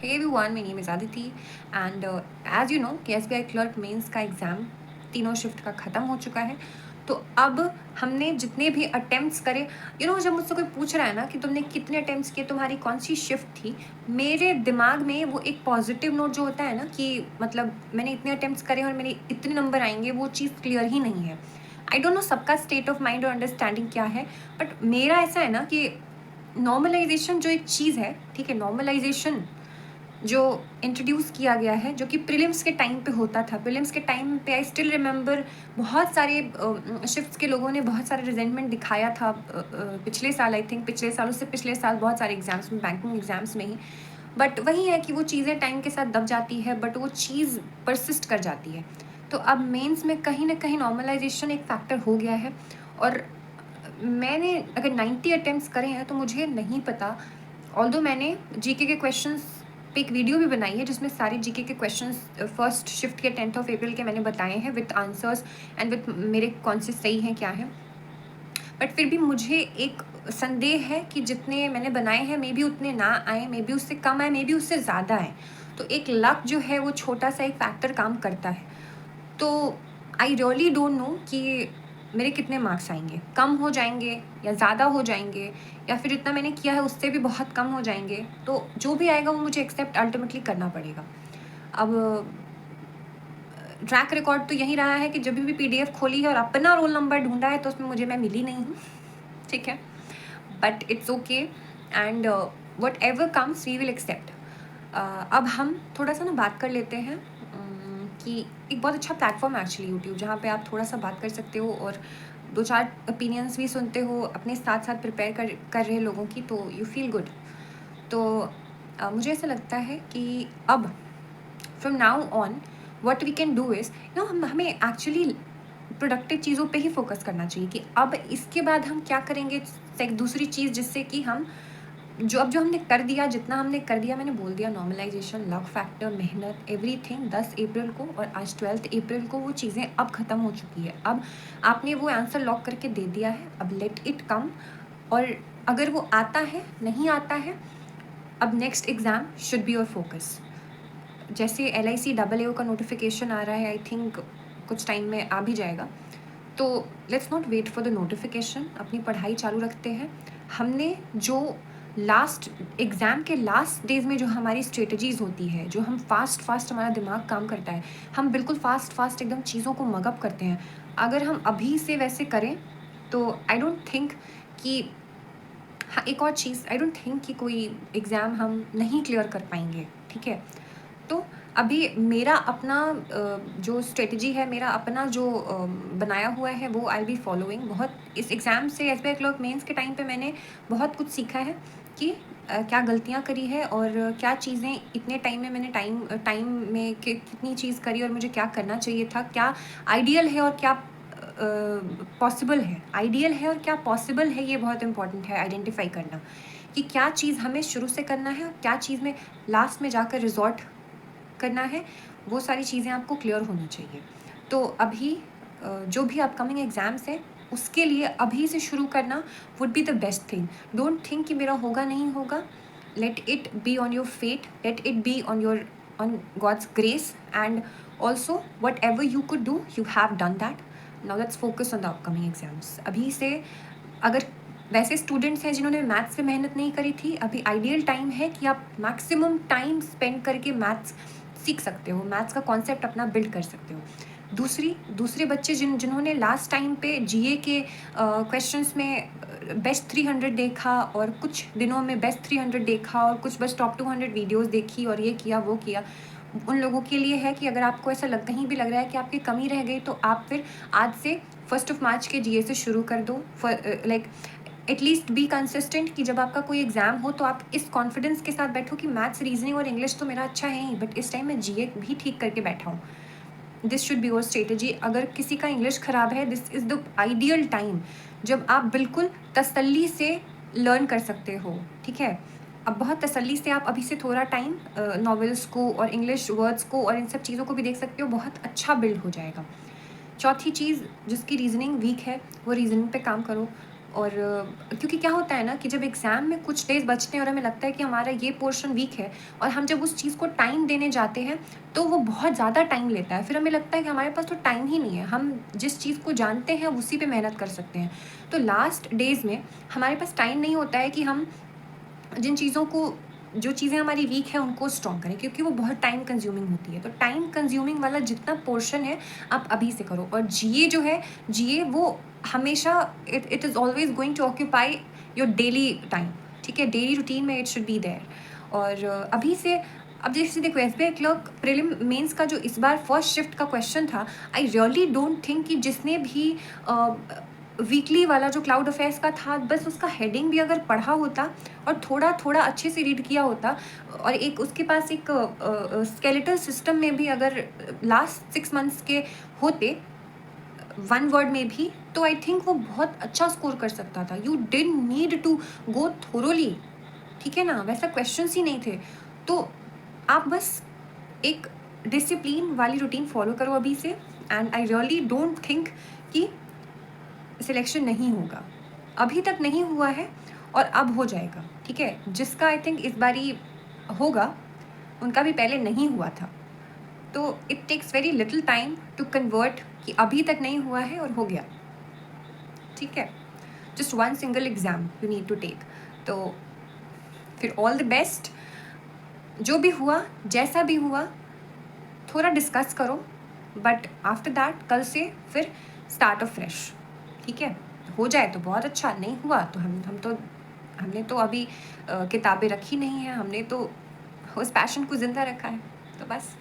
Hey everyone, my name is Aditi and as you know कि SBI clerk mains का exam तीनों shift का ख़त्म हो चुका है। तो अब हमने जितने भी अटेम्प्ट्स करे, जब मुझसे कोई पूछ रहा है ना कि तुमने कितने अटेम्प्ट्स किए, तुम्हारी कौन सी शिफ्ट थी, मेरे दिमाग में वो एक पॉजिटिव नोट जो होता है ना कि मतलब मैंने इतने अटेम्प्ट्स करे और मेरे इतने नंबर आएंगे, वो चीज़ क्लियर ही नहीं है। आई डोंट नो सबका स्टेट ऑफ माइंड और अंडरस्टैंडिंग क्या है, बट मेरा ऐसा है ना कि नॉर्मलाइजेशन जो एक चीज़ है, ठीक है, नॉर्मलाइजेशन जो इंट्रोड्यूस किया गया है, जो कि प्रीलिम्स के टाइम पे होता था। प्रीलिम्स के टाइम पे आई स्टिल रिमेंबर बहुत सारे शिफ्ट्स के लोगों ने बहुत सारे रिजेंटमेंट दिखाया था पिछले साल, आई थिंक पिछले साल, उससे पिछले साल बहुत सारे एग्जाम्स में, बैंकिंग एग्जाम्स में ही। बट वही है कि वो चीज़ें टाइम के साथ दब जाती है, बट वो चीज़ परसिस्ट कर जाती है। तो अब मेंस में कहीं ना कहीं नॉर्मलाइजेशन एक फैक्टर हो गया है। और मैंने अगर 90 अटेम्प्ट्स करे हैं तो मुझे नहीं पता, ऑल्दो मैंने जीके के क्वेश्चंस पे एक वीडियो भी बनाई है जिसमें सारे जीके के क्वेश्चंस फर्स्ट शिफ्ट के 10th ऑफ अप्रैल के मैंने बताए हैं विथ आंसर्स एंड विथ मेरे कौन से सही हैं क्या है। बट फिर भी मुझे एक संदेह है कि जितने मैंने बनाए हैं मे बी उतने ना आए, मे बी उससे कम आए, मे बी उससे ज़्यादा आए। तो एक लक जो है वो छोटा सा एक फैक्टर काम करता है। तो आई रियली डोंट नो कि मेरे कितने मार्क्स आएंगे, कम हो जाएंगे या ज़्यादा हो जाएंगे, या फिर जितना मैंने किया है उससे भी बहुत कम हो जाएंगे। तो जो भी आएगा वो मुझे एक्सेप्ट अल्टीमेटली करना पड़ेगा। अब ट्रैक रिकॉर्ड तो यही रहा है कि जब भी पीडीएफ खोली है और अपना रोल नंबर ढूंढा है तो उसमें मैं मिली नहीं हूँ, ठीक है, but it's okay and whatever comes we will accept. अब हम थोड़ा सा ना बात कर लेते हैं कि एक बहुत अच्छा प्लेटफॉर्म है एक्चुअली यूट्यूब, जहाँ पे आप थोड़ा सा बात कर सकते हो और दो चार ओपिनियंस भी सुनते हो अपने साथ साथ प्रिपेयर कर रहे लोगों की, तो यू फील गुड। तो मुझे ऐसा लगता है कि अब from now on what we can do is, हमें एक्चुअली प्रोडक्टिव चीज़ों पे ही फोकस करना चाहिए कि अब इसके बाद हम क्या करेंगे। एक दूसरी चीज़ जिससे कि हम जो हमने कर दिया, जितना हमने कर दिया, मैंने बोल दिया, नॉर्मलाइजेशन, लक फैक्टर, मेहनत, एवरीथिंग 10 अप्रैल को और आज 12 अप्रैल को वो चीज़ें अब ख़त्म हो चुकी है। अब आपने वो आंसर लॉक करके दे दिया है, अब लेट इट कम। और अगर वो आता है, नहीं आता है, अब next exam should be your focus. जैसे LIC AAO का नोटिफिकेशन आ रहा है, आई थिंक कुछ टाइम में आ भी जाएगा। तो let's not wait for the notification, अपनी पढ़ाई चालू रखते हैं। हमने जो लास्ट एग्ज़ाम के लास्ट डेज में जो हमारी स्ट्रेटजीज़ होती है, जो हम फास्ट हमारा दिमाग काम करता है, हम बिल्कुल फास्ट एकदम चीज़ों को मगअप करते हैं। अगर हम अभी से वैसे करें तो आई डोंट थिंक कि, हाँ एक और चीज़, आई डोंट थिंक कि कोई एग्ज़ाम हम नहीं क्लियर कर पाएंगे, ठीक है। तो अभी मेरा अपना जो स्ट्रेटजी है, मेरा अपना जो बनाया हुआ है वो आई बी फॉलोइंग। बहुत इस एग्ज़ाम से SBI क्लर्क मेंस के टाइम पे मैंने बहुत कुछ सीखा है कि क्या गलतियाँ करी है और क्या चीज़ें इतने टाइम में मैंने टाइम में कितनी चीज़ करी और मुझे क्या करना चाहिए था, क्या आइडियल है और क्या पॉसिबल है। आइडियल है और क्या पॉसिबल है, ये बहुत इंपॉर्टेंट है आइडेंटिफाई करना कि क्या चीज़ हमें शुरू से करना है और क्या चीज़ में लास्ट में जाकर रिजॉर्ट करना है। वो सारी चीज़ें आपको क्लियर होनी चाहिए। तो अभी जो भी अपकमिंग एग्ज़ाम्स हैं उसके लिए अभी से शुरू करना would be the best thing. Don't think कि मेरा होगा नहीं होगा, let it be on your fate, let it be on God's grace and also whatever you could do you have done that. Now let's focus on the upcoming exams. अभी से अगर वैसे students हैं जिन्होंने maths पे मेहनत नहीं करी थी, अभी आइडियल टाइम है कि आप मैक्सिमम टाइम स्पेंड करके मैथ्स सीख सकते हो, मैथ्स का कॉन्सेप्ट अपना बिल्ड कर सकते हो। दूसरे बच्चे जिन्होंने लास्ट टाइम पे GA के क्वेश्चंस में बेस्ट 300 देखा और कुछ दिनों में बेस्ट 300 देखा और कुछ बस टॉप 200 वीडियोस देखी और ये किया वो किया, उन लोगों के लिए है कि अगर आपको ऐसा कहीं भी लग रहा है कि आपकी कमी रह गई, तो आप फिर आज से 1 मार्च के GA से शुरू कर दो। लाइक एटलीस्ट बी कंसिस्टेंट कि जब आपका कोई एग्ज़ाम हो तो आप इस कॉन्फिडेंस के साथ बैठो कि मैथ्स, रीजनिंग और इंग्लिश तो मेरा अच्छा है ही, बट इस टाइम मैं GA भी ठीक करके बैठा हूँ। This should be your strategy. अगर किसी का इंग्लिश ख़राब है, this is the ideal time जब आप बिल्कुल तसल्ली से लर्न कर सकते हो, ठीक है। अब बहुत तसल्ली से आप अभी से थोड़ा टाइम नॉवेल्स को और इंग्लिश वर्ड्स को और इन सब चीज़ों को भी देख सकते हो, बहुत अच्छा बिल्ड हो जाएगा। चौथी चीज़, जिसकी रीजनिंग वीक है वो रीजनिंग पे काम करो। और क्योंकि क्या होता है ना कि जब एग्ज़ाम में कुछ डेज़ बचते हैं और हमें लगता है कि हमारा ये पोर्शन वीक है और हम जब उस चीज़ को टाइम देने जाते हैं तो वो बहुत ज़्यादा टाइम लेता है। फिर हमें लगता है कि हमारे पास तो टाइम ही नहीं है, हम जिस चीज़ को जानते हैं उसी पे मेहनत कर सकते हैं। तो लास्ट डेज़ में हमारे पास टाइम नहीं होता है कि हम जिन चीज़ों को जो चीज़ें हमारी वीक है उनको स्ट्रॉन्ग करें, क्योंकि वो बहुत टाइम कंज्यूमिंग होती है। तो टाइम कंज्यूमिंग वाला जितना पोर्शन है आप अभी से करो। और जीए जो है, जीए वो हमेशा it is always going to occupy your daily time, ठीक है, डेली रूटीन में इट शुड बी देयर। और अभी से अब जैसे देखो एसबीआई क्लर्क प्रीलिम मेंस का जो इस बार फर्स्ट शिफ्ट का क्वेश्चन था, आई रियली डोंट थिंक कि जिसने भी वीकली वाला जो क्लाउड अफेयर्स का था, बस उसका हेडिंग भी अगर पढ़ा होता और थोड़ा थोड़ा अच्छे से रीड किया होता और एक उसके पास एक स्केलेटल सिस्टम में भी अगर लास्ट 6 मंथ्स के होते वन वर्ड में भी, तो आई थिंक वो बहुत अच्छा स्कोर कर सकता था। You didn't need to go thoroughly, ठीक है ना, वैसा क्वेश्चंस ही नहीं थे। तो आप बस एक डिसिप्लिन वाली रूटीन फॉलो करो अभी से, and I really don't think कि सिलेक्शन नहीं होगा। अभी तक नहीं हुआ है और अब हो जाएगा, ठीक है। जिसका आई थिंक इस बारी होगा उनका भी पहले नहीं हुआ था। तो it takes very little time to convert कि अभी तक नहीं हुआ है और हो गया, ठीक है। Just one single exam you need to take. तो फिर ऑल द बेस्ट, जो भी हुआ जैसा भी हुआ थोड़ा डिस्कस करो, बट आफ्टर दैट कल से फिर स्टार्ट ऑफ फ्रेश, ठीक है। हो जाए तो बहुत अच्छा, नहीं हुआ तो हमने तो अभी किताबें रखी नहीं हैं, हमने तो उस पैशन को ज़िंदा रखा है, तो बस